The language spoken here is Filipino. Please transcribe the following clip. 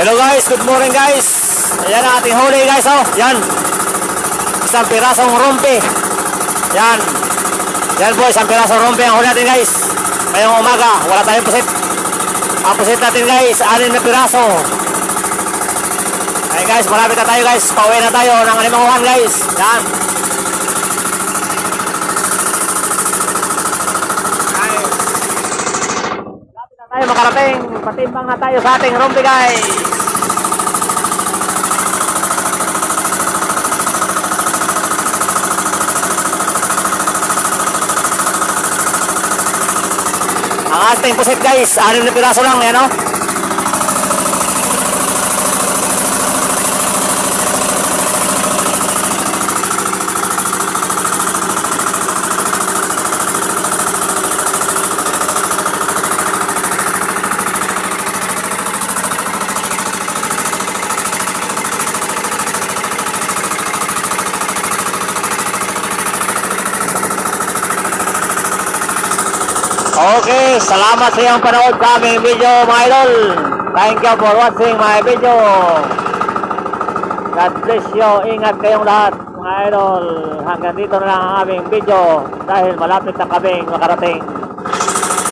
Hello guys, good morning guys. Ayan ang ating huli guys, oh. Yan. Isang pirasong rompe. Yan. Yan po, isang pirasong rompe ang huli natin guys. Ngayong umaga, wala tayong pusit. Ang pusit natin guys, 6 na piraso. Ay guys, malapit na tayo guys. Pauwi na tayo ng Alimanguhan guys. Yan. Ay. Malapit na tayo makarating. Patimbang na tayo sa ating rompe guys. Ang ating pusit guys, 6 na piraso lang, yan o. Okay, salamat sa iyong panood sa aming video mga idol. Thank you for watching my video. God bless you. Ingat kayong lahat mga idol. Hanggang dito na lang ang aming video dahil malapit na kaming makarating